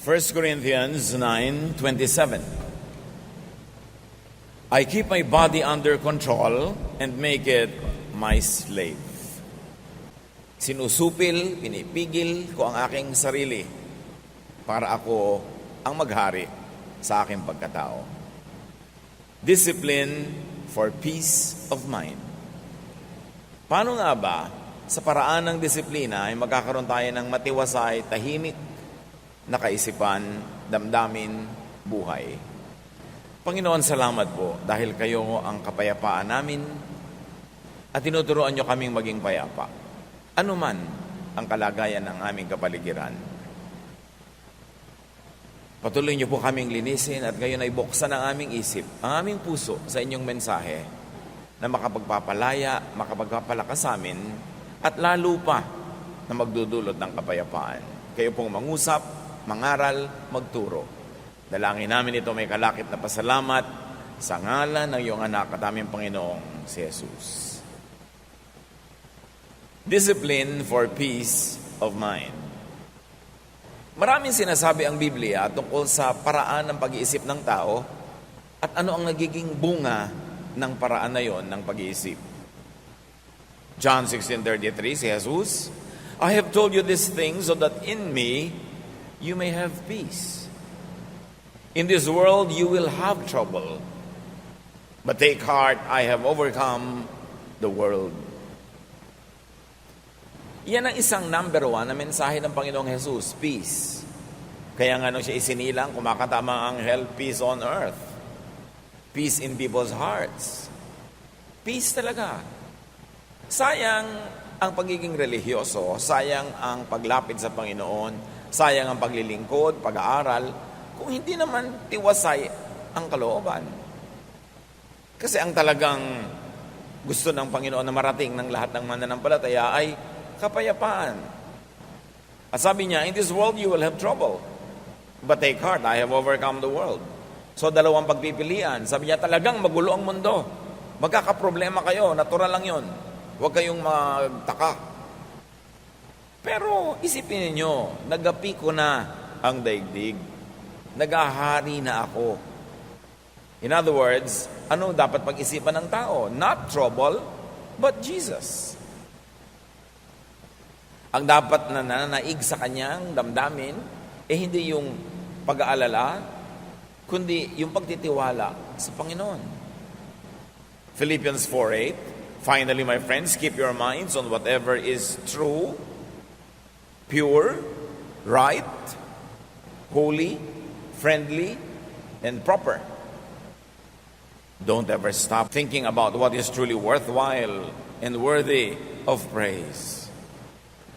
1 Corinthians 9:27. I keep my body under control and make it my slave. Sinusupil, pinipigil ko ang aking sarili para ako ang maghari sa aking pagkatao. Discipline for peace of mind. Paano nga ba sa paraan ng disiplina ay magkakaroon tayo ng matiwasay, tahimik na kaisipan, damdamin, buhay? Panginoon, salamat po dahil kayo ang kapayapaan namin at tinuturuan nyo kaming maging payapa. Ano man ang kalagayan ng aming kapaligiran. Patuloy nyo po kaming linisin at ngayon ay buksan ang aming isip, ang aming puso sa inyong mensahe na makapagpapalaya, makapagpapalakas sa amin at lalo pa na magdudulot ng kapayapaan. Kayo pong mangusap, mangaral, magturo. Dalangin namin ito may kalakip na pasalamat sa ngalan ng iyong anak at aming Panginoong si Jesus. Discipline for peace of mind. Maraming sinasabi ang Biblia tungkol sa paraan ng pag-iisip ng tao at ano ang nagiging bunga ng paraan na yon ng pag-iisip. John 16:33, si Jesus, I have told you these things so that in me you may have peace. In this world you will have trouble, but take heart, I have overcome the world. Yan ang isang number 1 na mensahe ng Panginoong Jesus, peace. Kaya nga nung siya isinilang, kumakatama ang anghel, peace on earth. Peace in people's hearts. Peace talaga. Sayang ang pagiging religyoso, sayang ang paglapit sa Panginoon, sayang ang paglilingkod, pag-aaral, kung hindi naman tiwasay ang kalooban. Kasi ang talagang gusto ng Panginoon na marating ng lahat ng mananampalataya ay kapayapaan. At sabi niya, in this world you will have trouble, but take heart, I have overcome the world. So dalawang pagpipilian. Sabi niya, talagang magulo ang mundo. Magkakaproblema kayo, natural lang yon. Huwag kayong magtaka. Pero isipin niyo, nagapi ko na ang daigdig. Nagahari na ako. In other words, ano dapat pag-isipan ng tao? Not trouble, but Jesus. Ang dapat na nananaig sa kanyang damdamin, hindi yung pag-aalala, kundi yung pagtitiwala sa Panginoon. Philippians 4:8, finally, my friends, keep your minds on whatever is true, pure, right, holy, friendly, and proper. Don't ever stop thinking about what is truly worthwhile and worthy of praise.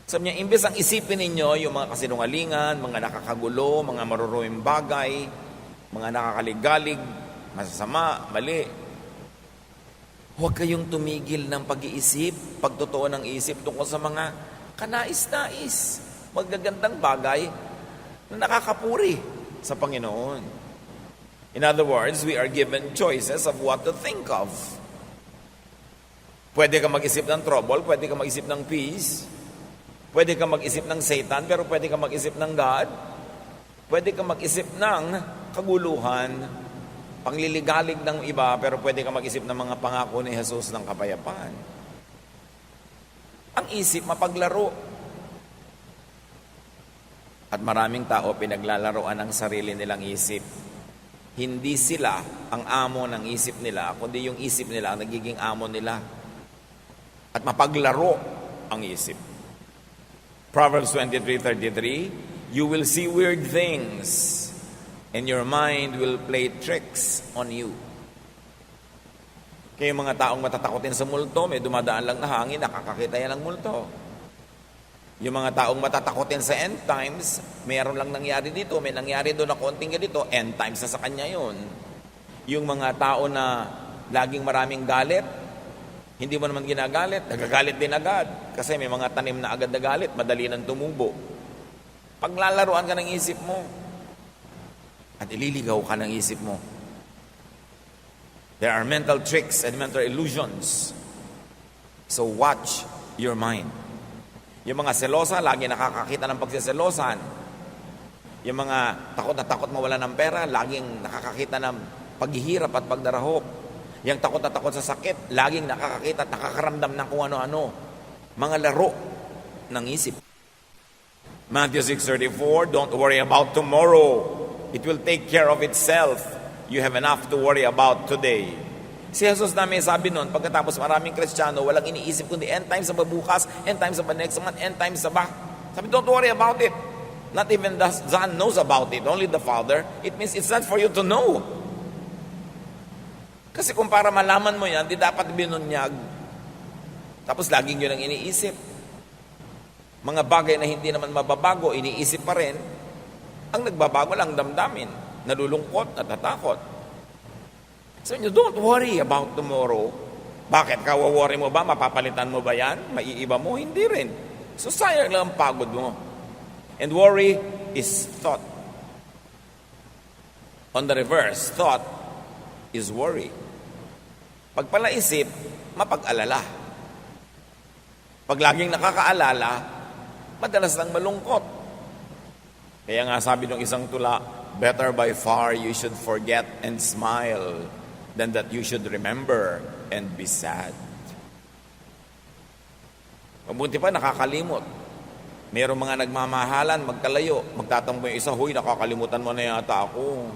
Sabi niya, imbes ang isipin ninyo yung mga kasinungalingan, mga nakakagulo, mga maruruming bagay, mga nakakaligalig, masasama, mali. Huwag kayong tumigil ng pag-iisip, pagtotoo ng isip tungkol sa mga kanais-nais, magagandang bagay na nakakapuri sa Panginoon. In other words, we are given choices of what to think of. Pwede ka mag-isip ng trouble, pwede ka mag-isip ng peace, pwede ka mag-isip ng Satan, pero pwede ka mag-isip ng God. Pwede ka mag-isip ng kaguluhan, pangliligalig ng iba, pero pwede ka mag-isip ng mga pangako ni Jesus ng kapayapaan. Ang isip, mapaglaro. At maraming tao pinaglalaroan ang sarili nilang isip. Hindi sila ang amo ng isip nila, kundi yung isip nila ang nagiging amo nila. At mapaglaro ang isip. Proverbs 23:33, you will see weird things and your mind will play tricks on you. Kaya yung mga taong matatakotin sa multo, may dumadaan lang na hangin, nakakakita yan ng multo. Yung mga taong matatakotin sa end times, mayroon lang nangyari dito, may nangyari doon na konting ganito, end times na sa kanya yun. Yung mga tao na laging maraming galit, hindi mo naman ginagalit, nagagalit din agad. Kasi may mga tanim na agad na galit, madali nang tumubo. Paglalaruan ka ng isip mo, at ililigaw ka ng isip mo. There are mental tricks and mental illusions. So watch your mind. Yung mga selosa, lagi nakakakita ng pagsiselosan. Yung mga takot na takot mawala ng pera, laging nakakakita ng paghihirap at pagdarahop. Yung takot na takot sa sakit, laging nakakakita at nakakaramdam ng kung ano-ano. Mga laro ng isip. Matthew 6:34, don't worry about tomorrow. It will take care of itself. You have enough to worry about today. Si Jesus na may sabi nun, pagkatapos maraming Kristiyano, walang iniisip kundi end times sa bukas, end times sa next month, end times sa back. Sabi, don't worry about it. Not even the Son knows about it, only the Father. It means it's not for you to know. Kasi kung para malaman mo yan, di dapat binunyag. Tapos laging yun ang iniisip. Mga bagay na hindi naman mababago, iniisip pa rin. Ang nagbabago lang damdamin, nalulungkot, natatakot. So don't worry about tomorrow. Bakit ka worry mo ba? Mapapalitan mo ba yan? Maiiba mo? Hindi rin. So sayang lang ang pagod mo. And worry is thought. On the reverse, thought is worry. Pag palaisip, mapag-alala. Pag laging nakakaalala, madalas lang malungkot. Kaya nga sabi ng isang tula, better by far you should forget and smile than that you should remember and be sad. Mabuti pa nakakalimot. Mayroong mga nagmamahalan, magkalayo, magtatampo yung isa, huy, nakakalimutan mo na yata ako.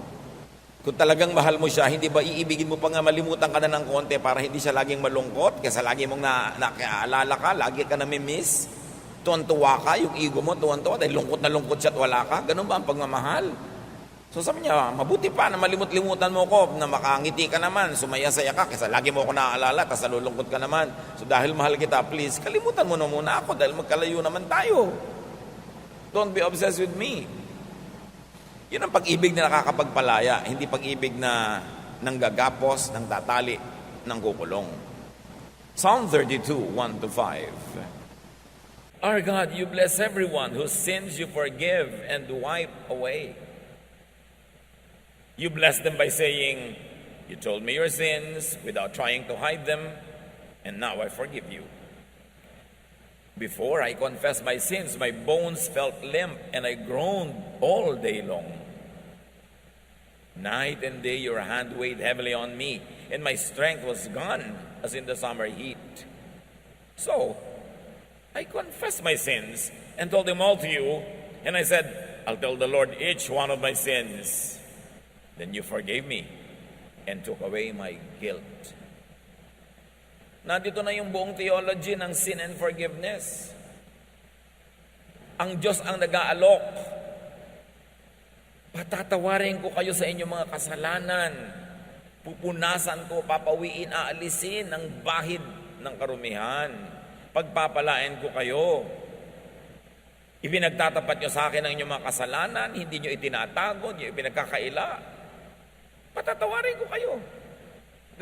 Kung talagang mahal mo siya, hindi ba iibigin mo pa nga malimutan ka na ng konti para hindi siya laging malungkot? Kasi lagi mong nakaalala ka, lagi ka namimiss. Tuwan-tuwa ka, yung ego mo, tuwan-tuwa, dahil lungkot na lungkot siya at wala ka. Ganun ba ang pagmamahal? So sabi niya, mabuti pa na malimut-limutan mo ko, na makangiti ka naman, sumaya-saya ka, kasi lagi mo ako naaalala, tapos nalulungkot ka naman. So dahil mahal kita, please, kalimutan mo na muna ako, dahil magkalayo naman tayo. Don't be obsessed with me. Yun ang pag-ibig na nakakapagpalaya, hindi pag-ibig na nanggagapos, nang tatali, nang kukulong. Psalm 32, 1-5. Our God, you bless everyone whose sins you forgive and wipe away. You bless them by saying, you told me your sins without trying to hide them, and now I forgive you. Before I confessed my sins, my bones felt limp, and I groaned all day long. Night and day your hand weighed heavily on me, and my strength was gone as in the summer heat. So, I confessed my sins and told them all to you, and I said, I'll tell the Lord each one of my sins. Then you forgave me and took away my guilt. Nandito na yung buong theology ng sin and forgiveness. Ang Diyos ang nag-aalok. Patatawarin ko kayo sa inyong mga kasalanan. Pupunasan ko, papawiin, aalisin ang bahid ng karumihan. Pagpapalain ko kayo. Ipinagtatapat nyo sa akin ang inyong mga kasalanan, hindi nyo itinatago, nyo ipinagkakaila. Patatawarin ko kayo.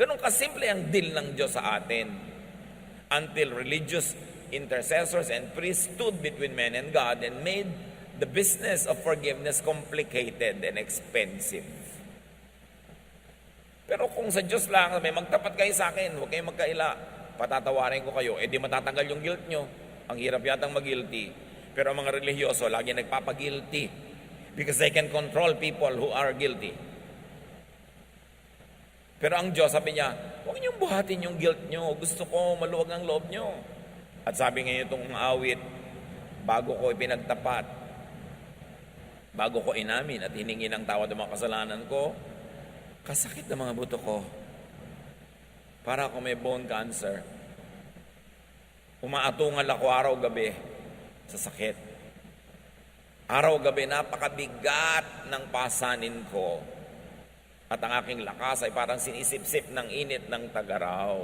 Ganun kasimple ang deal ng Diyos sa atin. Until religious intercessors and priests stood between men and God and made the business of forgiveness complicated and expensive. Pero kung sa Diyos lang, may magtapat kayo sa akin, huwag kayong magkaila, patatawarin ko kayo, di matatanggal yung guilt nyo. Ang hirap yatang mag-guilty. Pero ang mga religyoso, lagi nagpapag-guilty because they can control people who are guilty. Pero ang Diyos, sabi niya, huwag niyong buhatin yung guilt nyo. Gusto ko maluwag ang loob nyo. At sabi ngayon itong awit, bago ko ipinagtapat, bago ko inamin at hiningi ng tawad ng mga kasalanan ko, kasakit ng mga buto ko. Para ako may bone cancer. Umaatungal ako araw-gabi sa sakit. Araw-gabi, napakabigat ng pasanin ko. At ang aking lakas ay parang sinisip-sip ng init ng tagaraw.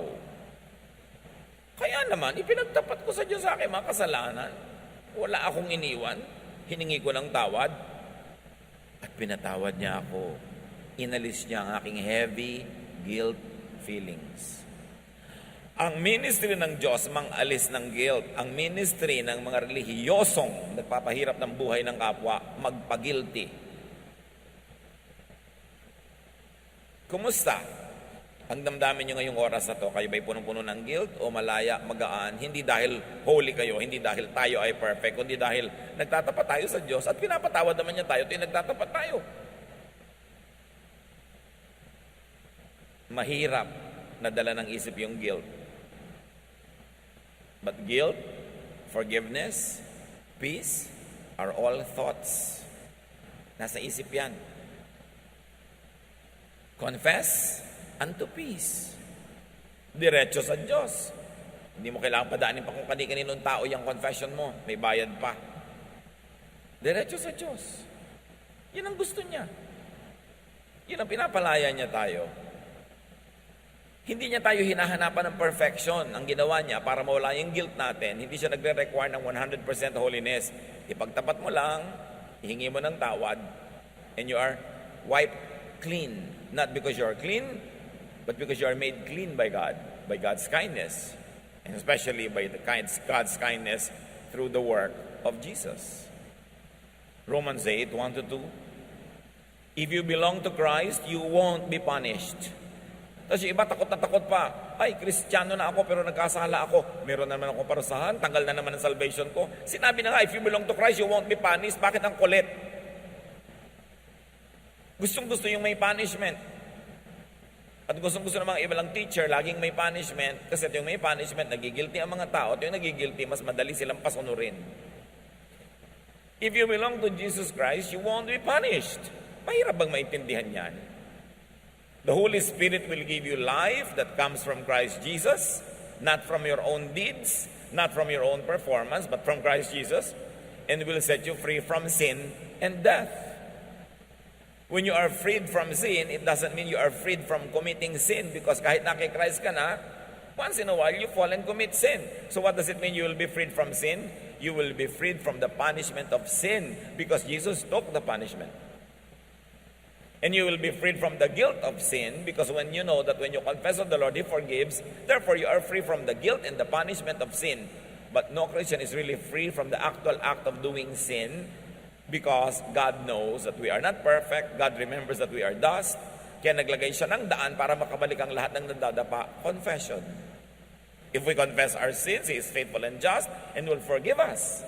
Kaya naman, ipinagtapat ko sa Diyos sa aking mga kasalanan. Wala akong iniwan. Hiningi ko ng tawad. At pinatawad niya ako. Inalis niya ang aking heavy guilt feelings. Ang ministry ng Diyos, mang-alis ng guilt. Ang ministry ng mga relihiyosong nagpapahirap ng buhay ng kapwa, magpagilty. Kumusta? Ang damdamin nyo ngayong oras na to, kayo ba'y punong-puno ng guilt o malaya, magaan? Hindi dahil holy kayo, hindi dahil tayo ay perfect, kundi dahil nagtatapat tayo sa Diyos at pinapatawad naman niya tayo, at nagtatapat tayo. Mahirap na dala ng isip yung guilt. But guilt, forgiveness, peace are all thoughts. Nasa isip yan. Confess unto peace. Diretso sa Diyos. Hindi mo kailangan padaanin pa kung kani-kaninong tao yung confession mo. May bayad pa. Diretso sa Diyos. Yan ang gusto niya. Yan ang pinapalaya niya tayo. Hindi niya tayo hinahanapan ng perfection. Ang ginawa niya para mawala yung guilt natin, hindi siya nagre-require ng 100% holiness. Ipagtapat mo lang, ihingi mo ng tawad, and you are wiped clean. Not because you are clean, but because you are made clean by God, by God's kindness, and especially by God's kindness through the work of Jesus. Romans 8, 1-2. If you belong to Christ, you won't be punished. Tapos yung iba takot na takot pa. Ay, Kristiyano na ako pero nagkasala ako. Meron na naman akong parusahan, tanggal na naman ang salvation ko. Sinabi na nga, if you belong to Christ, you won't be punished. Bakit ang kulit? Gustong-gusto yung may punishment. At gusto ng mga ibalang teacher, laging may punishment. Kasi yung may punishment, nagigilty ang mga tao. At yung nagigilty, mas madali silang pasunurin. If you belong to Jesus Christ, you won't be punished. Mahirap bang maintindihan yan? The Holy Spirit will give you life that comes from Christ Jesus, not from your own deeds, not from your own performance, but from Christ Jesus, and will set you free from sin and death. When you are freed from sin, it doesn't mean you are freed from committing sin, because kahit na kay Christ ka na, once in a while you fall and commit sin. So what does it mean you will be freed from sin? You will be freed from the punishment of sin, because Jesus took the punishment. And you will be freed from the guilt of sin, because when you know that when you confess of the Lord, He forgives, therefore you are free from the guilt and the punishment of sin. But no Christian is really free from the actual act of doing sin, because God knows that we are not perfect. God remembers that we are dust. Kaya naglagay siya ng daan para makabalik ang lahat ng nandadapa. Confession. If we confess our sins, He is faithful and just and will forgive us.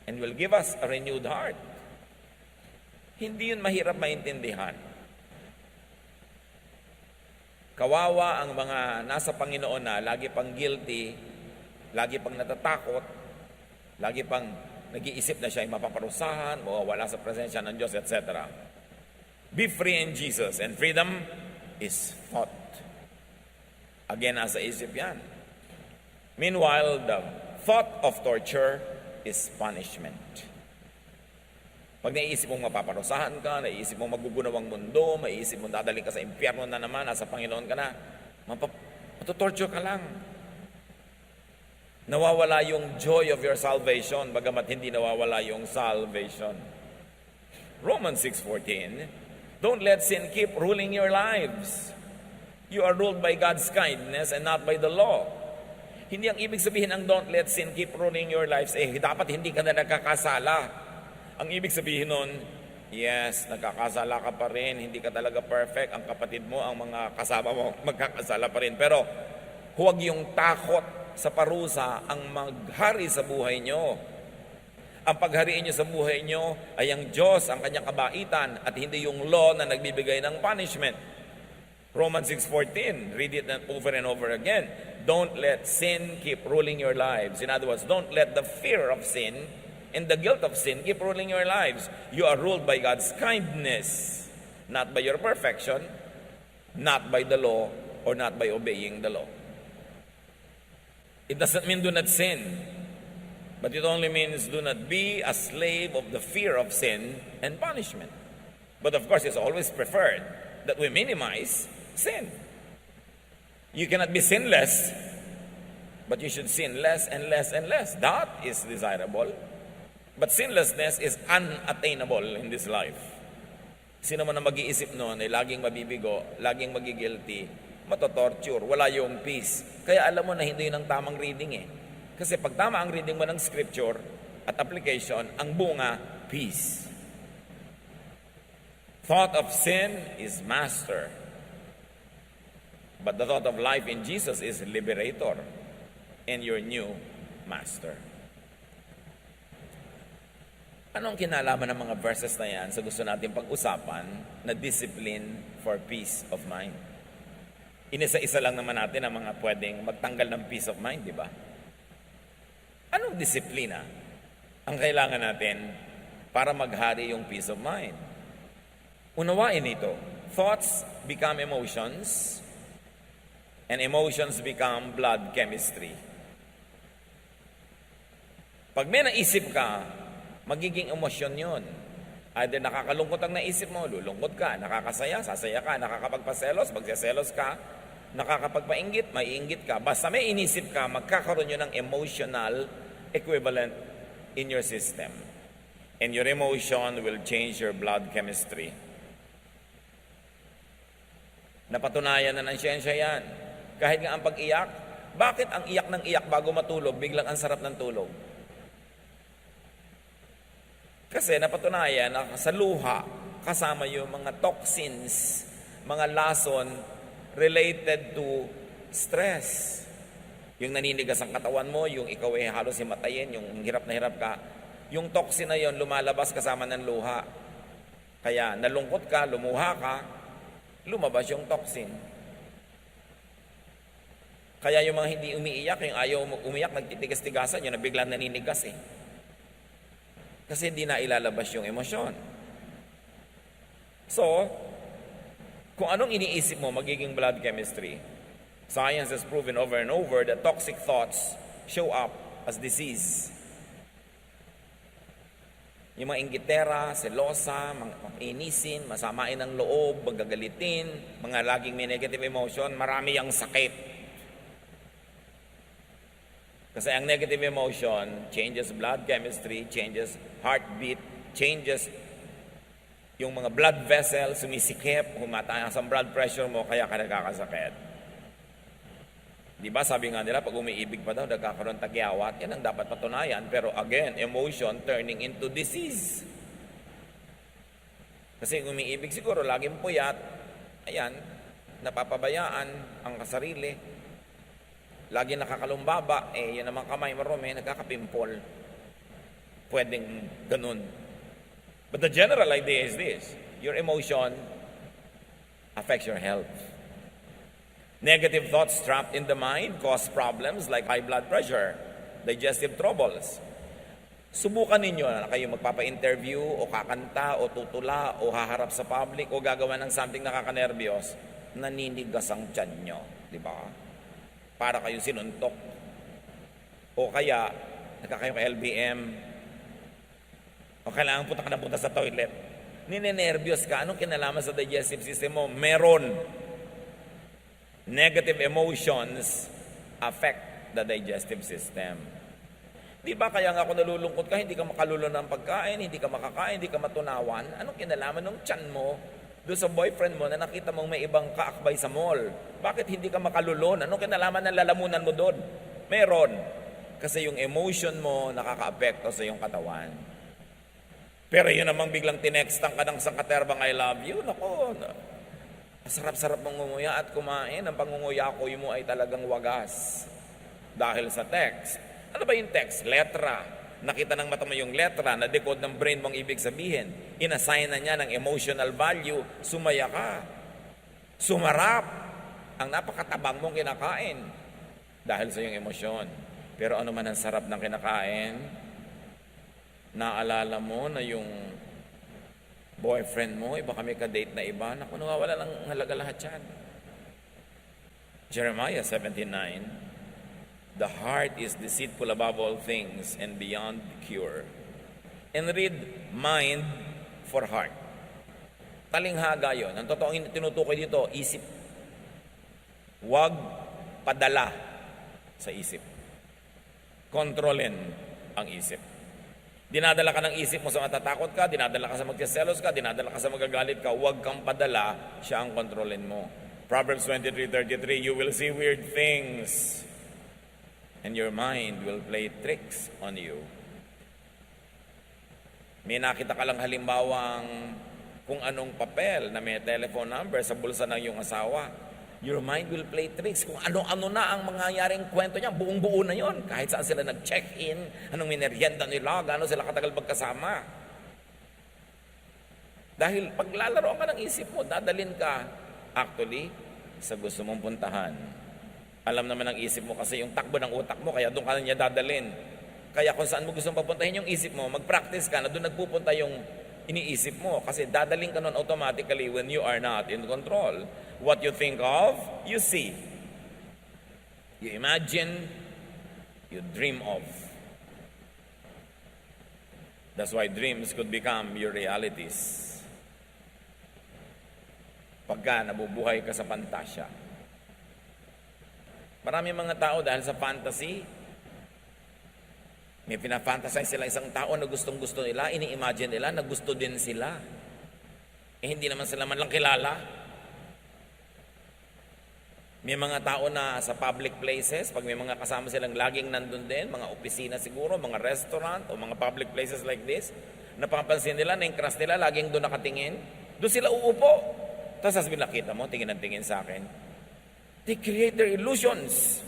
And will give us a renewed heart. Hindi yun mahirap maintindihan. Kawawa ang mga nasa Panginoon na lagi pang guilty, lagi pang natatakot, lagi pang nag-iisip na siya ay mapaparusahan, mawawala sa presensya ng Diyos, etc. Be free in Jesus, and freedom is thought. Again, nasa isip yan. Meanwhile, the thought of torture is punishment. Pag naiisip mong mapaparusahan ka, naiisip mong magugunaw ang mundo, maiisip mong dadaling ka sa impyerno na naman, nasa Panginoon ka na, matutorture ka lang. Nawawala yung joy of your salvation, bagamat hindi nawawala yung salvation. Romans 6:14, don't let sin keep ruling your lives. You are ruled by God's kindness and not by the law. Hindi ang ibig sabihin ng don't let sin keep ruling your lives, dapat hindi ka na nagkakasala. Ang ibig sabihin nun, yes, nagkakasala ka pa rin, hindi ka talaga perfect, ang kapatid mo, ang mga kasama mo, magkakasala pa rin. Pero huwag yung takot sa parusa ang maghari sa buhay nyo. Ang paghariin nyo sa buhay nyo ay ang Diyos, ang kanyang kabaitan, at hindi yung law na nagbibigay ng punishment. Romans 6:14, read it over and over again. Don't let sin keep ruling your lives. In other words, don't let the fear of sin and the guilt of sin keep ruling your lives. You are ruled by God's kindness, not by your perfection, not by the law, or not by obeying the law. It doesn't mean do not sin, but it only means do not be a slave of the fear of sin and punishment. But of course, it's always preferred that we minimize sin. You cannot be sinless, but you should sin less and less and less. That is desirable. But sinlessness is unattainable in this life. Sino man na mag-iisip noon ay laging mabibigo, laging magigilty, matotorture, wala yung peace. Kaya alam mo na hindi yun ang tamang reading eh. Kasi pag tama ang reading mo ng scripture at application, ang bunga, peace. Thought of sin is master. But the thought of life in Jesus is liberator and your new master. Anong kinalaman ng mga verses na yan sa gusto natin pag-usapan na discipline for peace of mind? Inisa-isa lang naman natin ang mga pwedeng magtanggal ng peace of mind, di ba? Anong disiplina ang kailangan natin para maghari yung peace of mind? Unawain ito. Thoughts become emotions, and emotions become blood chemistry. Pag may naisip ka, magiging emosyon yun. Either nakakalungkot ang naisip mo, lulungkot ka. Nakakasaya, sasaya ka. Nakakapagpaselos, magseselos ka. Nakakapagpainggit, maiinggit ka. Basta may inisip ka, magkakaroon yun ng emotional equivalent in your system. And your emotion will change your blood chemistry. Napatunayan na ng siyensya yan. Kahit nga ang pag-iyak, bakit ang iyak ng iyak bago matulog, biglang ang sarap ng tulog? Kasi napatunayan na sa luha, kasama yung mga toxins, mga lason related to stress. Yung naninigas ang katawan mo, yung ikaw ay halos himatayin, yung hirap na hirap ka, yung toxin na yon lumalabas kasama ng luha. Kaya nalungkot ka, lumuha ka, lumabas yung toxin. Kaya yung mga hindi umiiyak, yung ayaw umiyak, nagtitigas-tigasan, yun na biglang naninigas eh. Kasi hindi na ilalabas yung emosyon. So, kung anong iniisip mo, magiging blood chemistry. Science has proven over and over that toxic thoughts show up as disease. Yung mga inggitera, selosa, mga inisin, masamain ng loob, magagalitin, mga laging may negative emotion, marami ang sakit. Kasi ang negative emotion changes blood chemistry, changes heartbeat, changes yung mga blood vessels, sumisikip, humataas ang blood pressure mo, kaya ka nagkakasakit. Di ba sabi nga nila, pag umiibig pa daw, nagkakaroon tagyawat, yan ang dapat patunayan. Pero again, emotion turning into disease. Kasi umiibig siguro, laging puyat, ayan, napapabayaan ang kasarili. Lagi nakakalumbaba, yan naman kamay marumi, nagkakapimpol. Pwedeng ganun. But the general idea is this: your emotion affects your health. Negative thoughts trapped in the mind cause problems like high blood pressure, digestive troubles. Subukan ninyo na kayo magpapa-interview o kakanta o tutula o haharap sa public o gagawa ng something nakakanerbiyos, naninigas ang tiyan nyo, di ba? Para kayo sinuntok. O kaya, nagkakayo ka LBM, o kailangan punta sa toilet. Ninenervyos ka, anong kinalaman sa digestive system mo? Meron. Negative emotions affect the digestive system. Di ba kaya nga kung nalulungkot ka, hindi ka makalulo ng pagkain, hindi ka makakain, hindi ka matunawan, anong kinalaman ng tiyan mo doon sa boyfriend mo na nakita mong may ibang kaakbay sa mall? Bakit hindi ka makalulon? Anong kinalaman ng lalamunan mo doon? Meron. Kasi yung emotion mo nakaka-apekto sa iyong katawan. Pero yun namang biglang tinextan ka ng sangkaterbang I love you, nako, sarap-sarap mong nguya at kumain. Ang pangunguyakoy mo ay talagang wagas. Dahil sa text. Ano ba yung text? Letra. Nakita ng mata mo yung letra, na-decode ng brain mong ibig sabihin. Inassign na niya ng emotional value. Sumaya ka. Sumarap. Ang napakatabang mong kinakain. Dahil sa iyong emosyon. Pero ano man ang sarap ng kinakain, naalala mo na yung boyfriend mo, iba kami ka-date na iba, naku, nawawala lang halaga lahat yan. Jeremiah 17:9, the heart is deceitful above all things and beyond cure. And read mind for heart. Talinghaga yun. Ang totoong tinutukoy dito, isip. Huwag padala sa isip. Kontrolin ang isip. Dinadala ka ng isip mo sa matatakot ka, dinadala ka sa magsiselos ka, dinadala ka sa magagalit ka, huwag kang padala, siya ang kontrolin mo. Proverbs 23:33, you will see weird things and your mind will play tricks on you. May nakita ka lang halimbawang kung anong papel na may telephone number sa bulsa ng iyong asawa. Your mind will play tricks. Kung ano-ano na ang mangyayaring kwento niya, buong-buo na yon. Kahit saan sila nag-check-in, anong minerienda nila, gaano sila katagal magkasama. Dahil paglalaro ka ng isip mo, dadalin ka actually sa gusto mong puntahan. Alam naman ng isip mo kasi yung takbo ng utak mo, kaya doon ka na niya dadalin. Kaya kung saan mo gusto papuntahin yung isip mo, mag-practice ka na doon nagpupunta yung iniisip mo. Kasi dadaling ka nun automatically when you are not in control. What you think of, you see. You imagine, you dream of. That's why dreams could become your realities. Pagka nabubuhay ka sa pantasya. Marami mga tao dahil sa fantasy, may pinafantasize sila isang tao na gustong-gusto nila, ini-imagine nila na gusto din sila. Hindi naman sila man lang kilala. May mga tao na sa public places, pag may mga kasama silang laging nandun din, mga opisina siguro, mga restaurant, o mga public places like this, napapansin nila, na-crush nila, laging doon nakatingin, doon sila uupo. Tapos sasabihin, nakita mo, tingin ng tingin sa akin. They create their illusions.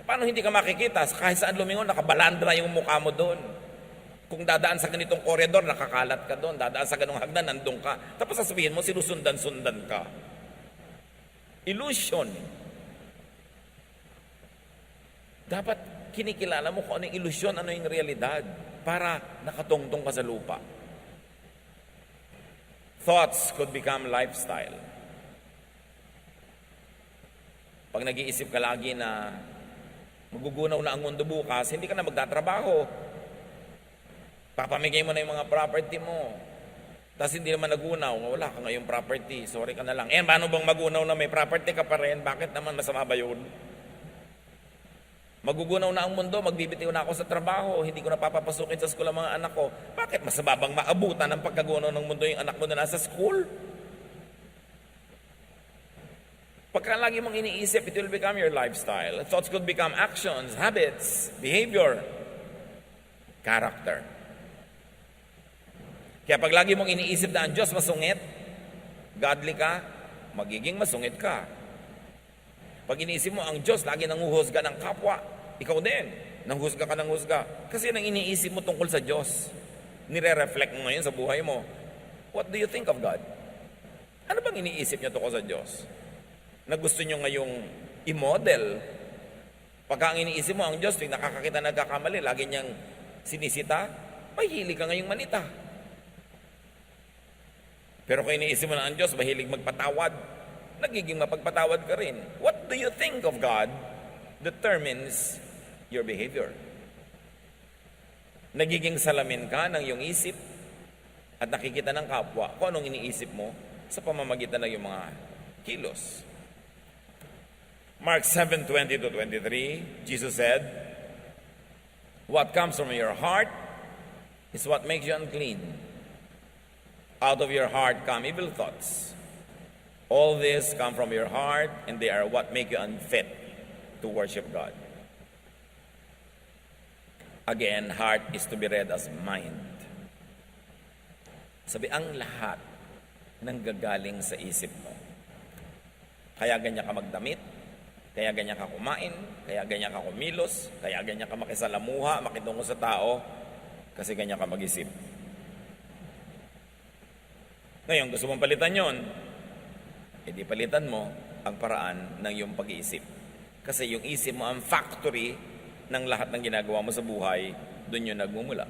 Paano hindi ka makikita? Kahit saan lumingon, nakabalandra yung mukha mo doon. Kung dadaan sa ganitong koridor, nakakalat ka doon. Dadaan sa ganong hagdan, nandun ka. Tapos sasabihin mo, sinusundan-sundan ka. Illusion. Dapat kinikilala mo kung ano yung illusion, ano yung realidad, para nakatungtong ka sa lupa. Thoughts could become lifestyle. Pag nag-iisip ka lagi na magugunaw na ang mundo bukas, hindi ka na magtatrabaho. Papamigay mo na yung mga property mo. Tapos hindi naman nagunaw, wala ka ngayong property, sorry ka na lang. Paano bang magunaw na may property ka pa rin? Bakit naman masama ba yun? Magugunaw na ang mundo, magbibitiw na ako sa trabaho, hindi ko na papapasukin sa school ang mga anak ko. Bakit masama bang maabutan ng pagkagunaw ng mundo yung anak mo na nasa school? Pagka lagi mong iniisip, it will become your lifestyle. Thoughts could become actions, habits, behavior, character. Kaya pag lagi mong iniisip na ang Diyos masungit, godly ka, magiging masungit ka. Pag iniisip mo ang Diyos lagi nanguhusga ng kapwa, ikaw din, nanghusga ka ng husga. Kasi nang iniisip mo tungkol sa Diyos, nire-reflect mo ngayon sa buhay mo. What do you think of God? Ano bang iniisip niyo tungkol sa Diyos? Na gusto niyo ngayong i-model? Pagka ang iniisip mo ang Diyos, tuwing nakakakita nagkakamali, lagi niyang sinisita, mahilig ka ngayong manita. Pero kung iniisip mo na ang Diyos, mahilig magpatawad, nagiging mapagpatawad ka rin. What do you think of God determines your behavior. Nagiging salamin ka ng iyong isip at nakikita ng kapwa kung anong iniisip mo sa pamamagitan ng iyong mga kilos. Mark 7:20-23, Jesus said, "What comes from your heart is what makes you unclean. Out of your heart come evil thoughts. All this come from your heart, and they are what make you unfit to worship God." Again, heart is to be read as mind. Sabi, ang lahat nanggagaling sa isip mo. Kaya ganyan ka magdamit, kaya ganyan ka kumain, kaya ganyan ka kumilos, kaya ganyan ka makisalamuha, makitungo sa tao, kasi ganyan ka mag-isip. Ngayon, gusto mong palitan yon, edi palitan mo ang paraan ng iyong pag-iisip. Kasi yung isip mo ang factory ng lahat ng ginagawa mo sa buhay, doon yun nagmumula.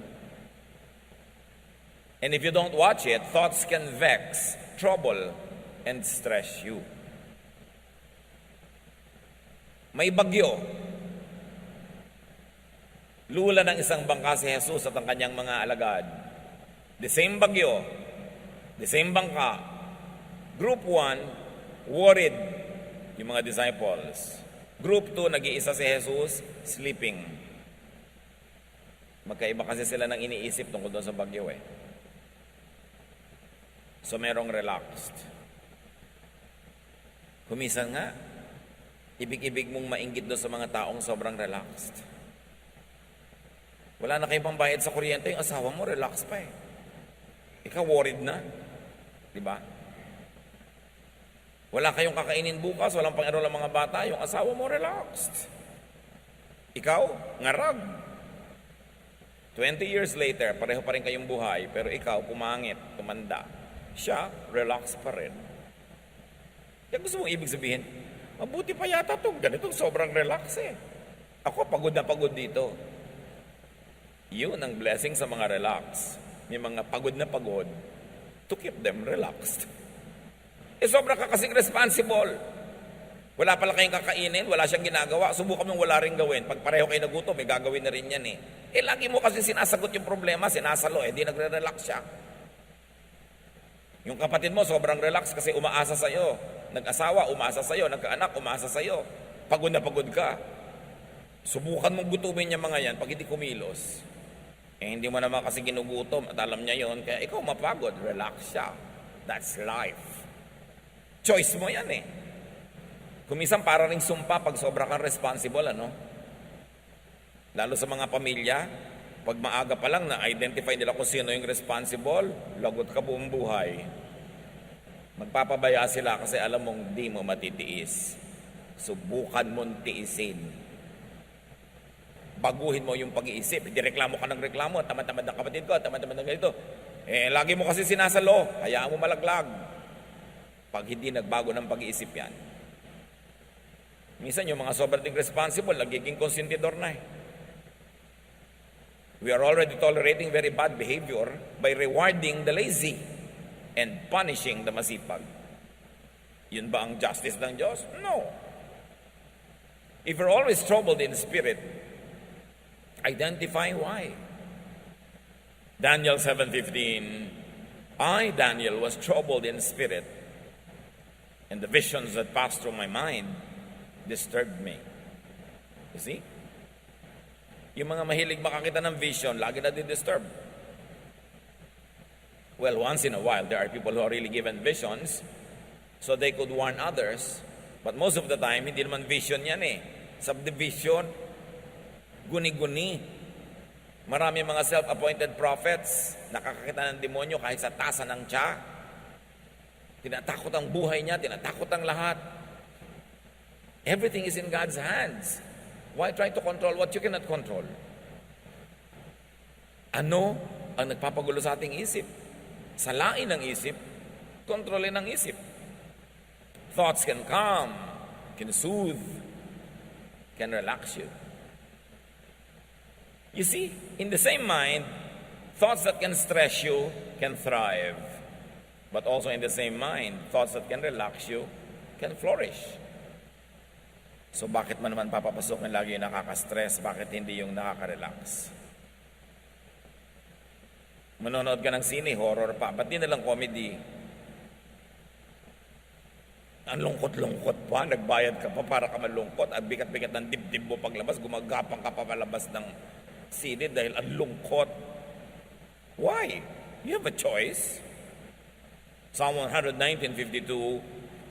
And if you don't watch it, thoughts can vex, trouble, and stress you. May bagyo. Lula ng isang bangka si Jesus at ang kanyang mga alagad. The same bagyo, the same bangka. Group 1, worried yung mga disciples. Group 2, nag-iisa si Jesus, sleeping. Magkaiba kasi sila ng iniisip tungkol doon sa bagyo eh. So merong relaxed. Kumisan nga, ibig-ibig mong mainggit doon sa mga taong sobrang relaxed. Wala na kayong pambayad sa kuryente, yung asawa mo relax pa eh. Ikaw worried na. Diba? Wala kayong kakainin bukas, walang pang-enroll ang mga bata, yung asawa mo relaxed. Ikaw, ngarag. 20 years later, pareho pa rin kayong buhay, pero ikaw, pumangit, tumanda. Siya, relax pa rin. Kaya gusto mong ibig sabihin, mabuti pa yata ito, ganitong sobrang relax eh. Ako, pagod na pagod dito. Yun ang blessing sa mga relax. May mga pagod na pagod to keep them relaxed. Sobra ka kasing responsible. Wala pala kayong kakainin, wala siyang ginagawa, subukan mong wala rin gawin. Pag pareho kayo nagutom, may gagawin na rin yan eh. Lagi mo kasi sinasagot yung problema, sinasalo, di nagre-relax siya. Yung kapatid mo, sobrang relax kasi umaasa sa'yo. Nag-asawa, umaasa sa'yo. Nagkaanak, umaasa sa'yo. Pagod na pagod ka. Subukan mong gutumin yung mga yan pag hindi kumilos. Hindi mo naman kasi ginugutom at alam niya yon, kaya ikaw mapagod, relax siya. That's life. Choice mo yan eh. Kuminsan para ring sumpa pag sobra kang responsible, Lalo sa mga pamilya, pag maaga pa lang na-identify nila kung sino yung responsible, lagot ka buong buhay. Magpapabaya sila kasi alam mong di mo matitiis. Subukan mong tiisin. Baguhin mo yung pag-iisip. Hindi reklamo ka ng reklamo, tamad-tamad ng kapatid ko, tamad-tamad ng ganito. Lagi mo kasi sinasalo, hayaan mo malaglag. Pag hindi nagbago ng pag-iisip yan. Minsan yung mga sobrang responsible, nagiging konsentidor na eh. We are already tolerating very bad behavior by rewarding the lazy and punishing the masipag. Yun ba ang justice ng Diyos? No. If you're always troubled in spirit, identify why. Daniel 7:15, I, Daniel, was troubled in spirit, and the visions that passed through my mind disturbed me. You see? Yung mga mahilig makakita ng vision, lagi na di-disturb. Well, once in a while, there are people who are really given visions so they could warn others. But most of the time, hindi naman vision yan eh. Subdivision, guni-guni. Marami mga self-appointed prophets, nakakakita ng demonyo kahit sa tasa ng tiya. Tinatakot ang buhay niya, tinatakot ang lahat. Everything is in God's hands. Why try to control what you cannot control? Ano ang nagpapagulo sa ating isip? Salain ang isip, kontrolin ang isip. Thoughts can calm, can soothe, can relax you. You see, in the same mind, thoughts that can stress you can thrive. But also in the same mind, thoughts that can relax you can flourish. So bakit man naman papapasok ng lagi yung nakaka-stress? Bakit hindi yung nakaka-relax? Manonood ka ng sine, horror pa. Ba't di nalang comedy? Ang lungkot-lungkot pa, nagbayad ka pa para ka malungkot. At bigat-bigat ng dibdib mo paglabas, gumagapang ka pa palabas ng sine dahil ang lungkot. Why? You have a choice. Psalm 119:52,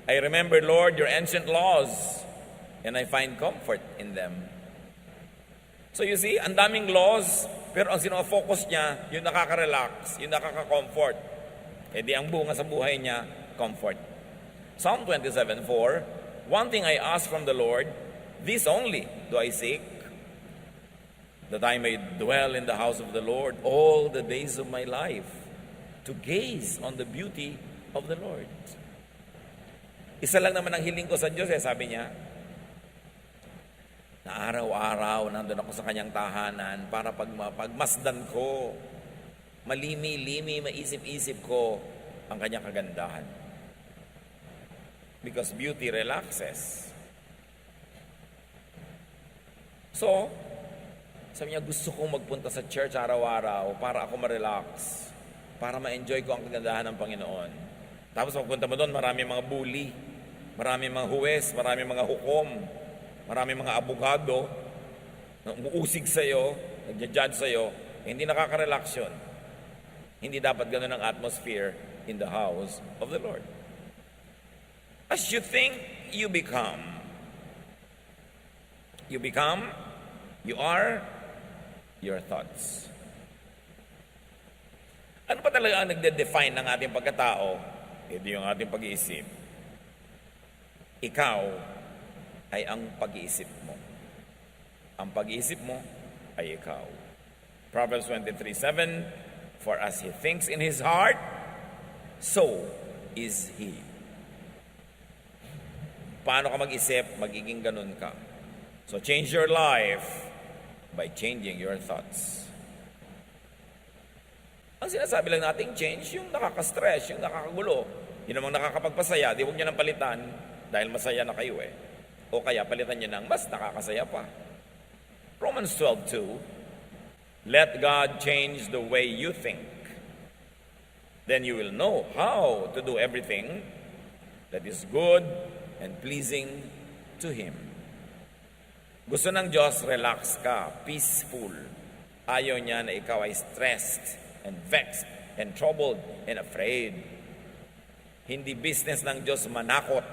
I remember, Lord, your ancient laws, and I find comfort in them. So you see, ang daming laws, pero ang sino-focus niya, yung nakaka-relax, yung nakaka-comfort. Di ang bunga sa buhay niya, comfort. Psalm 27:4, one thing I ask from the Lord, this only do I seek, that I may dwell in the house of the Lord all the days of my life, to gaze on the beauty of the Lord. Isa lang naman ang hiling ko sa Diyos, sabi niya, na araw-araw nandun ako sa kanyang tahanan para pagmasdan ko, malimi-limi, maisip-isip ko ang kanyang kagandahan. Because beauty relaxes. So, sabi niya, gusto kong magpunta sa church araw-araw para ako ma-relax, para ma-enjoy ko ang kagandahan ng Panginoon. Tapos pagpunta mo doon, marami mga bully, marami mga huwes, marami mga hukom, marami mga abogado na umuusig sa'yo, nagja-judge sa'yo, hindi nakaka-relax yun. Hindi dapat ganun ang atmosphere in the house of the Lord. As you think, you become. You become, you are your thoughts. Ano pa talaga ang nagde-define ng ating pagkatao? Ito yung ating pag-iisip. Ikaw ay ang pag-iisip mo. Ang pag-iisip mo ay ikaw. Proverbs 23:7, for as he thinks in his heart, so is he. Paano ka mag-isip, magiging ganun ka. So change your life by changing your thoughts. Ang sinasabi lang nating change, yung nakaka-stress, yung nakakagulo, yun namang nakakapagpasaya, di huwag nyo nang palitan dahil masaya na kayo eh. O kaya palitan nyo ng mas nakakasaya pa. Romans 12:2, let God change the way you think. Then you will know how to do everything that is good and pleasing to Him. Gusto ng Diyos, relax ka, peaceful. Ayaw niya na ikaw ay stressed and vexed and troubled and afraid. Hindi business ng Diyos manakot.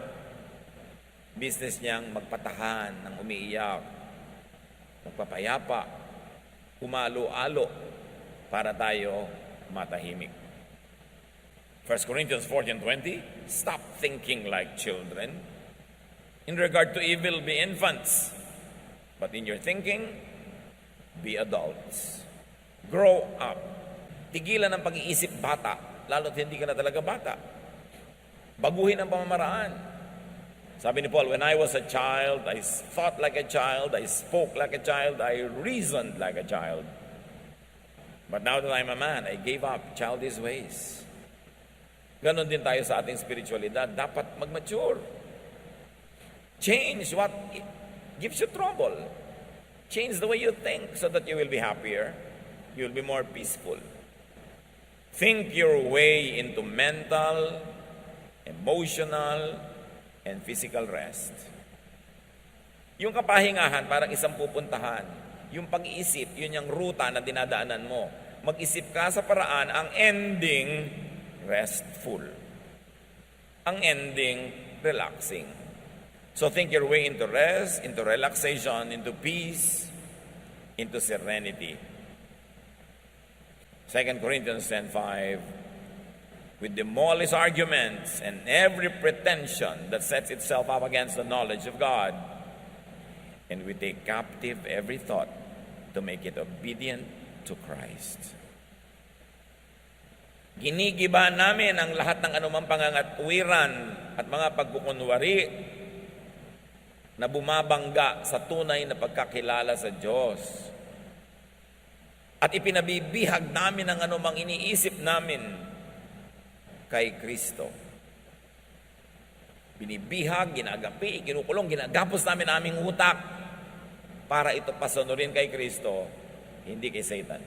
Business niyang magpatahan ng umiiyak, magpapayapa, humalo-alo para tayo matahimik. 1 Corinthians 14:20, stop thinking like children. In regard to evil, be infants. But in your thinking, be adults. Grow up. Tigilan ang pag-iisip bata, lalo't hindi ka na talaga bata. Baguhin ang pamamaraan. Sabi ni Paul, when I was a child, I thought like a child, I spoke like a child, I reasoned like a child. But now that I'm a man, I gave up childish ways. Ganon din tayo sa ating spiritualidad. Dapat mag-mature. Change what gives you trouble. Change the way you think so that you will be happier. You will be more peaceful. Think your way into mental, emotional, and physical rest. Yung kapahingahan, parang isang pupuntahan. Yung pag-iisip, yun yung ruta na dinadaanan mo. Mag-isip ka sa paraan, ang ending, restful. Ang ending, relaxing. So think your way into rest, into relaxation, into peace, into serenity. 2 Corinthians 10:5, we demolish arguments and every pretension that sets itself up against the knowledge of God, and we take captive every thought to make it obedient to Christ. Ginigiba namin ang lahat ng anumang pangangatwiran at mga pagkukunwari na bumabangga sa tunay na pagkakilala sa Diyos. At ipinabibihag namin ang anumang iniisip namin kay Kristo. Binibihag, ginagapi, kinukulong, ginagapos namin aming utak para ito pasunurin kay Kristo, hindi kay Satan.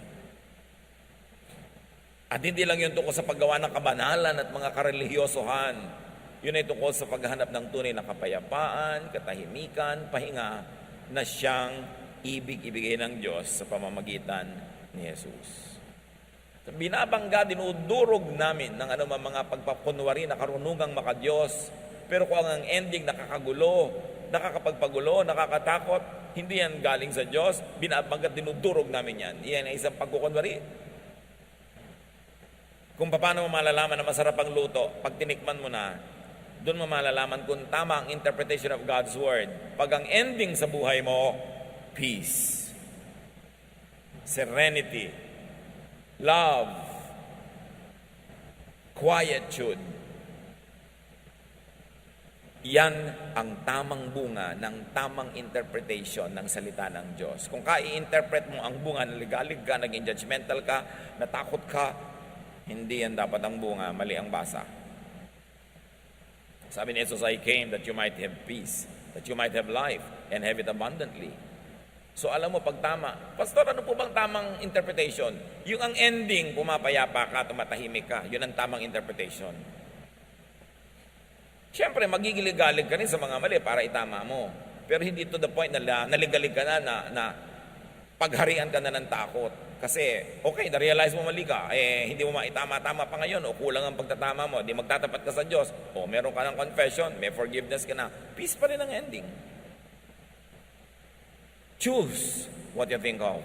At hindi lang yun tungkol sa paggawa ng kabanalan at mga karelihiyosohan. Yun ay tungkol sa paghahanap ng tunay na kapayapaan, katahimikan, pahinga na siyang ibig-ibigay ng Diyos sa pamamagitan ni Jesus. Binabangga, dinudurog namin ng anumang mga pagpapunwari na karunungang makadiyos. Pero kung ang ending nakakagulo, nakakapagpagulo, nakakatakot, hindi yan galing sa Diyos, binabangga, dinudurog namin yan. Iyan ay isang pagkukunwari. Kung paano mo malalaman na masarap ang luto, pag tinikman mo na, doon mo malalaman kung tama ang interpretation of God's Word. Pag ang ending sa buhay mo, peace, serenity, love, quietude. Yan ang tamang bunga ng tamang interpretation ng salita ng Diyos. Kung i-interpret mo ang bunga, naligalig ka, naging judgmental ka, natakot ka, hindi yan dapat ang bunga, mali ang basa. Sabi ni Jesus, I came that you might have peace, that you might have life, and have it abundantly. So alam mo, pag tama, Pastor, ano po bang tamang interpretation? Yung ang ending, pumapayapa ka, tumatahimik ka, yun ang tamang interpretation. Siyempre, magigiligalig ka rin sa mga mali para itama mo. Pero hindi to the point na naligalig ka na pagharian ka na ng takot. Kasi, okay, na-realize mo mali ka, hindi mo maitama-tama pa ngayon, o kulang ang pagtatama mo, di magtatapat ka sa Diyos, o meron ka ng confession, may forgiveness ka na, peace pa rin ang ending. Choose what you think of.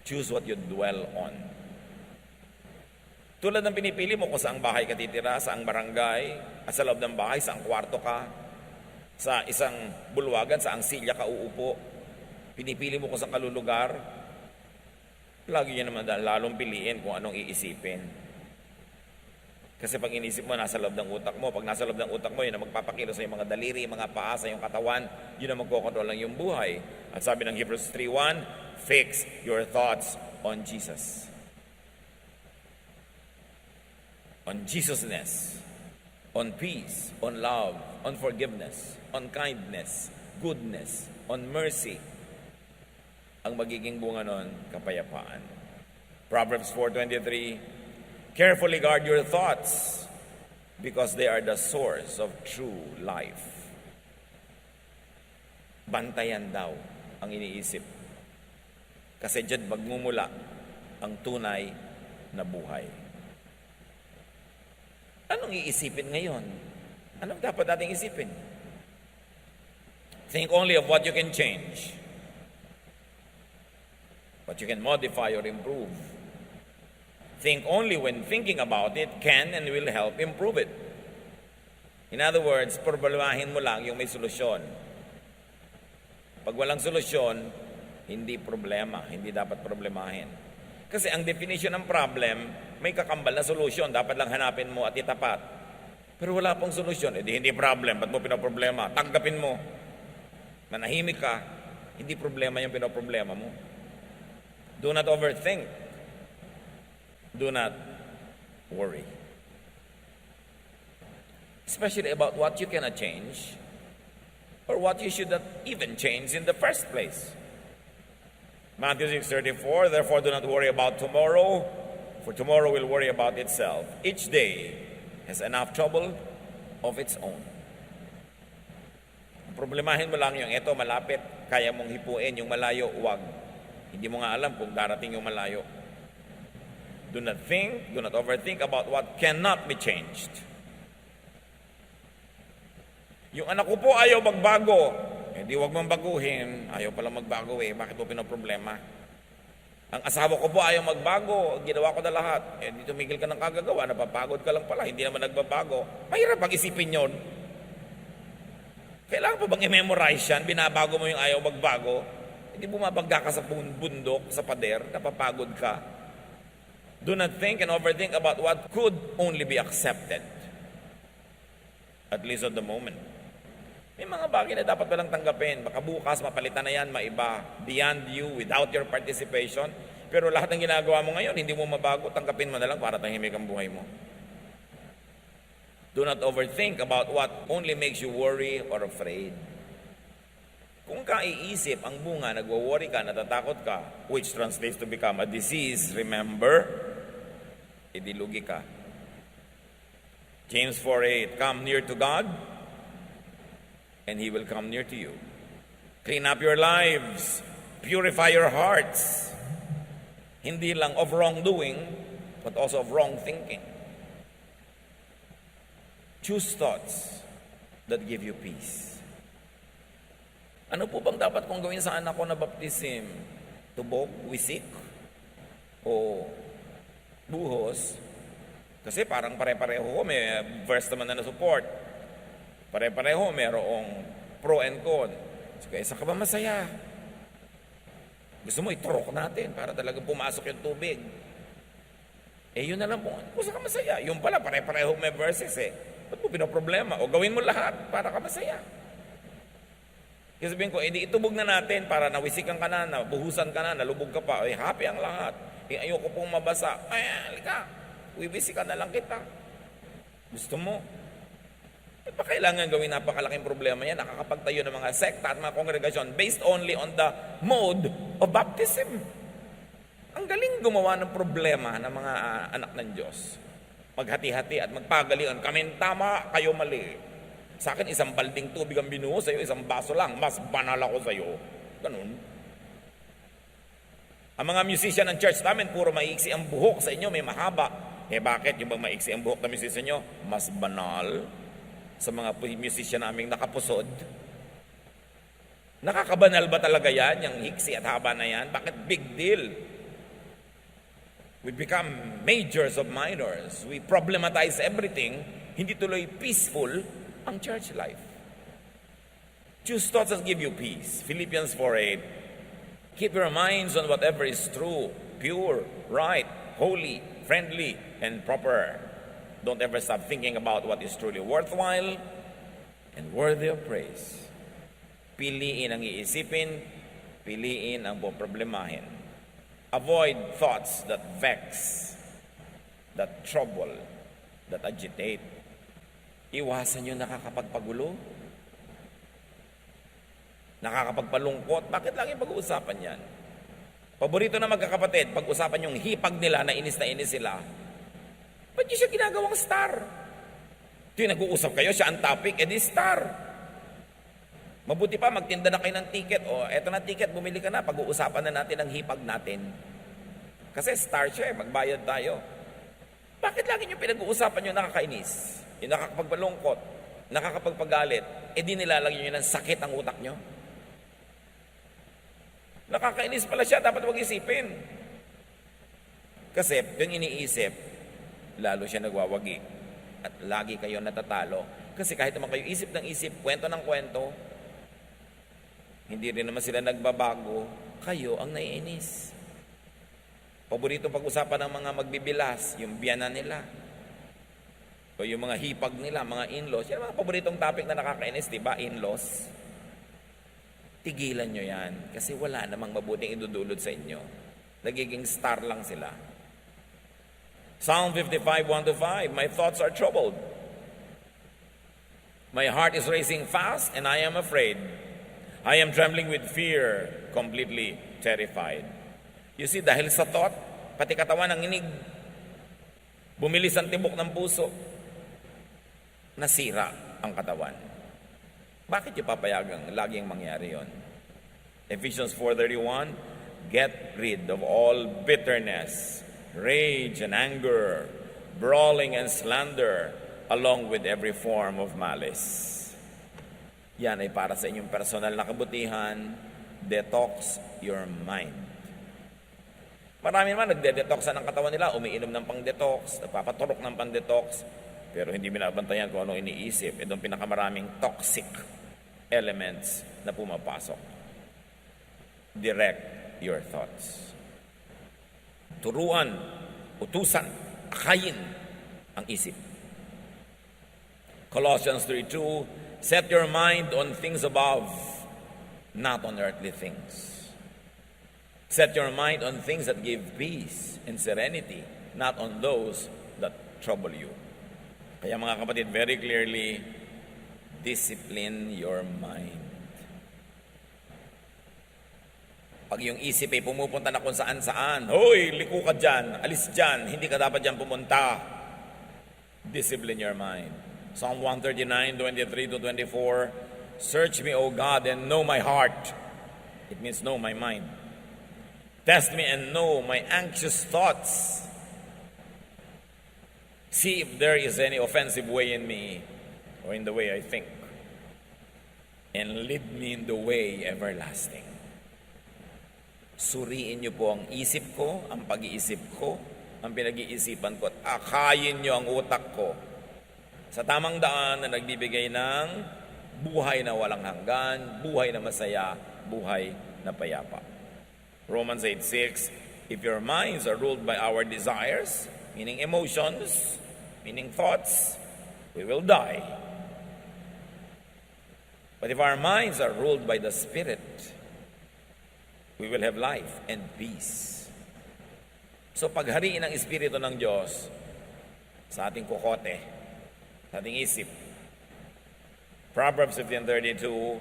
Choose what you dwell on. Tulad ng pinipili mo kung saang bahay ka titira, saang barangay, at sa loob ng bahay, saang kwarto ka, sa isang bulwagan, saang silya ka uupo. Pinipili mo kung saang kalulugar. Lagi niya naman lalong piliin kung anong iisipin. Kasi pag inisip mo, nasa loob ng utak mo. Pag nasa loob ng utak mo, yun ang magpapakilo sa iyong mga daliri, mga paa, sa iyong katawan. Yun ang magkokontrol ng iyong buhay. At sabi ng Hebrews 3:1, fix your thoughts on Jesus. On Jesusness, on peace, on love, on forgiveness, on kindness, goodness, on mercy. Ang magiging bunga nun, kapayapaan. Proverbs 4:23, carefully guard your thoughts because they are the source of true life. Bantayan daw ang iniisip. Kasi dyan magmumula ang tunay na buhay. Anong iisipin ngayon? Anong dapat nating isipin? Think only of what you can change. What you can modify or improve. Think only when thinking about it can and will help improve it. In other words, problemahin mo lang yung may solusyon. Pag walang solusyon, hindi problema, hindi dapat problemahin. Kasi ang definition ng problem, may kakambal na solusyon, dapat lang hanapin mo at itapat. Pero wala pong solusyon, edi hindi problem, ba't mo pinoproblema? Tanggapin mo. Manahimik ka, hindi problema yung pinoproblema mo. Do not overthink. Do not worry. Especially about what you cannot change or what you should not even change in the first place. Matthew 6:34, therefore do not worry about tomorrow, for tomorrow will worry about itself. Each day has enough trouble of its own. Problemahin mo lang yung ito malapit, kaya mong hipuin, yung malayo, wag. Hindi mo nga alam kung darating yung malayo. Do not think, do not overthink about what cannot be changed. Yung anak ko po ayaw magbago. Hindi wag mong baguhin. Ayaw pala magbago eh. Bakit mo pinoproblema? Ang asawa ko po ayaw magbago. Ginawa ko na lahat. Di tumigil ka ng kagagawa. Napapagod ka lang pala. Hindi naman nagbabago. Mahirap pag-isipin yun. Kailangan pa bang i-memorize yan? Binabago mo yung ayaw magbago. Hindi bumabangga ka sa bundok, sa pader. Napapagod ka. Do not think and overthink about what could only be accepted. At least at the moment. May mga bagay na dapat walang tanggapin. Baka bukas, mapalitan na yan, maiba, beyond you, without your participation. Pero lahat ng ginagawa mo ngayon, hindi mo mabago, tanggapin mo na lang para tahimik ang buhay mo. Do not overthink about what only makes you worry or afraid. Kung kaiisip ang bunga, nagwo-worry ka, natatakot ka, which translates to become a disease, remember, idilugi ka. James 4:8, come near to God, and He will come near to you. Clean up your lives. Purify your hearts. Hindi lang of wrongdoing, but also of wrong thinking. Choose thoughts that give you peace. Ano po bang dapat kong gawin sa anak ko na baptism? Tubog, wisik, o buhos? Kasi parang pare-pareho ko, may verse naman na support. Pare-pareho, mayroong pro and con. So, kaya saan ka ba masaya? Gusto mo iturok natin para talaga pumasok yung tubig. Yun na lang po. Kung saan ka masaya? Yung pala, pare-pareho may verses eh. Ba't mo pinoproblema? O gawin mo lahat para ka masaya. Kasi sabihin ko, hindi itubog na natin para nawisikan ka na, nabuhusan ka na, nalubog ka pa. Happy ang lahat. Ayoko pong mabasa. Halika. Wiwisikan na lang kita. Gusto mo? Pa kailangan gawin napakalaking problema yan, nakakapagtayo ng mga sekta at mga kongregasyon based only on the mode of baptism. Ang galing gumawa ng problema ng mga anak ng Diyos. Maghati-hati at magpagalian. Kami tama, kayo mali. Sa akin, isang balding tubig ang binuhos sa'yo, isang baso lang. Mas banal ako sa'yo. Ganun. Ang mga musician ng church namin, puro maiksi ang buhok. Sa inyo, may mahaba. Bakit? Yung bang maiksi ang buhok ng musician nyo? Mas banal sa mga musician naming nakapusod. Nakakabanal ba talaga yan, yung hiksi at haba na yan? Bakit big deal? We become majors of minors. We problematize everything. Hindi tuloy peaceful ang church life. Choose thoughts that give you peace. Philippians 4:8. Keep your minds on whatever is true, pure, right, holy, friendly, and proper. Don't ever stop thinking about what is truly worthwhile and worthy of praise. Piliin ang iisipin, piliin ang poproblemahin. Avoid thoughts that vex, that trouble, that agitate. Iwasan yung nakakapagpagulo, nakakapagpalungkot. Bakit lagi pag-uusapan yan? Paborito na magkakapatid, pag-usapan yung hipag nila na inis sila. Ba't niyo siya ginagawang star? Ito yung nag-uusap kayo, siya ang topic, edi star. Mabuti pa, magtinda na kayo ng ticket. O, eto na ticket, bumili ka na. Pag-uusapan na natin ang hipag natin. Kasi star siya, magbayad tayo. Bakit lagi niyo pinag-uusapan yung nakakainis? Yung nakakapagpalungkot, nakakapagpagalit, di nilalagyan niyo ng sakit ang utak niyo? Nakakainis pala siya, dapat huwag isipin. Kasi yung iniisip, lalo siya nagwawagi. At lagi kayo natatalo. Kasi kahit naman kayo isip ng isip, kwento ng kwento, hindi rin naman sila nagbabago, kayo ang naiinis. Paborito pag-usapan ng mga magbibilas, yung biyana nila. O yung mga hipag nila, mga in-laws. Yan ang mga paboritong topic na nakakainis, diba? In-laws. Tigilan nyo yan. Kasi wala namang mabuting idudulot sa inyo. Nagiging star lang sila. Psalm 55:1-5. My thoughts are troubled. My heart is racing fast and I am afraid. I am trembling with fear, completely terrified. You see, dahil sa thought, pati katawan ng inig, bumilis ang tibok ng puso, nasira ang katawan. Bakit yung papayagang laging mangyari yon? Ephesians 4:31, get rid of all bitterness, rage and anger, brawling and slander, along with every form of malice. Yan ay para sa inyong personal na kabutihan. Detox your mind. Marami naman nagde-detoxan ng katawan nila, umiinom ng pang-detox, nagpapaturok ng pang-detox, pero hindi binabantayan kung anong iniisip. Itong pinakamaraming toxic elements na pumapasok. Direct your thoughts. Turuan, utusan, akayin ang isip. Colossians 3:2, set your mind on things above, not on earthly things. Set your mind on things that give peace and serenity, not on those that trouble you. Kaya mga kapatid, very clearly, discipline your mind. Pag yung isip ay pumupunta na kung saan-saan, hoy, liko ka dyan, alis dyan, hindi ka dapat dyan pumunta. Discipline your mind. Psalm 139:23-24, search me, O God, and know my heart. It means know my mind. Test me and know my anxious thoughts. See if there is any offensive way in me or in the way I think. And lead me in the way everlasting. Suriin niyo po ang isip ko, ang pag-iisip ko, ang pinag-iisipan ko, at akayin niyo ang utak ko sa tamang daan na nagbibigay ng buhay na walang hanggan, buhay na masaya, buhay na payapa. Romans 8:6, if your minds are ruled by our desires, meaning emotions, meaning thoughts, we will die. But if our minds are ruled by the Spirit, we will have life and peace. So paghariin ang Espiritu ng Diyos sa ating kokote, sa ating isip. Proverbs 15:32,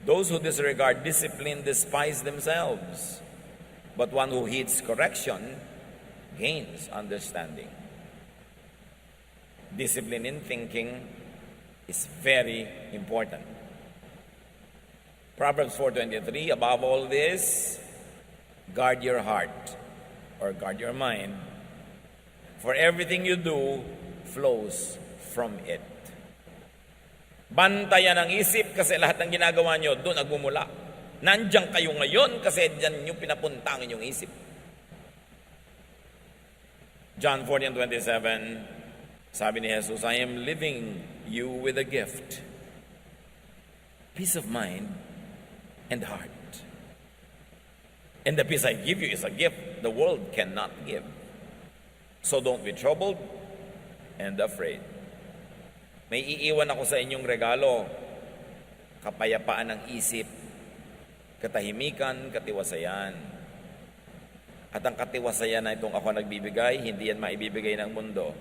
those who disregard discipline despise themselves, but one who heeds correction gains understanding. Discipline in thinking is very important. Proverbs 4:23, above all this, guard your heart or guard your mind, for everything you do flows from it. Bantayan ang isip kasi lahat ng ginagawa nyo doon nagmumula. Nandiyan kayo ngayon kasi diyan nyo pinapunta ang inyong isip. John 14:27, sabi ni Jesus, I am leaving you with a gift, peace of mind and heart. And the peace I give you is a gift the world cannot give. So don't be troubled and afraid. May iiwan ako sa inyong regalo, kapayapaan ng isip, katahimikan, katiwasayan. At ang katiwasayan na itong ako nagbibigay, hindi yan maibibigay ng mundo.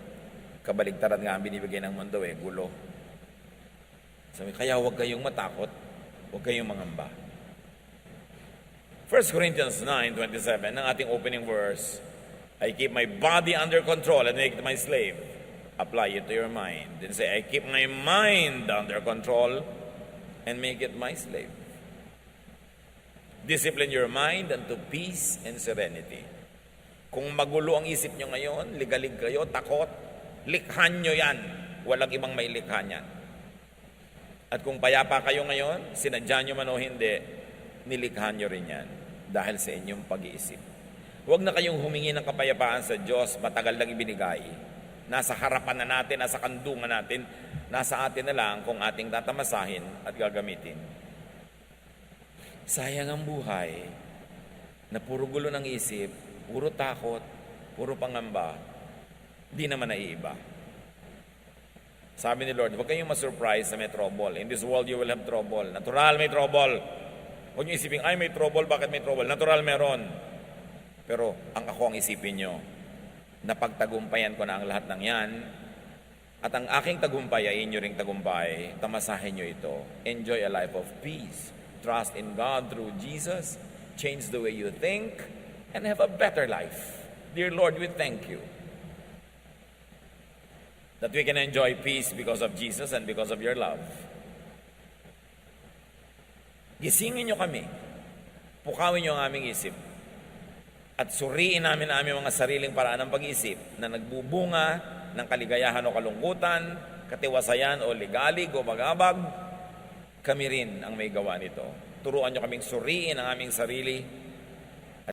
Kabaligtaran nga ang binibigay ng mundo, gulo. Sabi, kaya huwag kayong matakot, huwag kayong mangamba. 1 Corinthians 9:27, ang ating opening verse, I keep my body under control and make it my slave. Apply it to your mind. Then say, I keep my mind under control and make it my slave. Discipline your mind unto peace and serenity. Kung magulo ang isip nyo ngayon, ligalig kayo, takot, likhan nyo yan. Walang ibang may likha niyan. At kung payapa kayo ngayon, sinadya nyo man o hindi, nilikhan nyo rin yan dahil sa inyong pag-iisip. Huwag na kayong humingi ng kapayapaan sa Diyos, matagal lang ibinigay. Nasa harapan na natin, nasa kandungan natin, nasa atin na lang kung ating tatamasahin at gagamitin. Sayang ang buhay na puro gulo ng isip, puro takot, puro pangamba, di naman naiiba. Sabi ni Lord, huwag kayong masurprise na may trouble. In this world you will have trouble. Natural may trouble. Huwag niyo isipin, ay may trouble, bakit may trouble? Natural meron. Pero ang ako ang isipin nyo, napagtagumpayan ko na ang lahat ng yan, at ang aking tagumpay ay inyo ring tagumpay, tamasahin nyo ito. Enjoy a life of peace. Trust in God through Jesus. Change the way you think and have a better life. Dear Lord, we thank you that we can enjoy peace because of Jesus and because of your love. Gisingin nyo kami. Pukawin nyo ang aming isip. At suriin namin ang aming mga sariling paraan ng pag-isip na nagbubunga ng kaligayahan o kalungkutan, katiwasayan o ligalig o bagabag. Kami rin ang may gawa nito. Turuan nyo kaming suriin ang aming sarili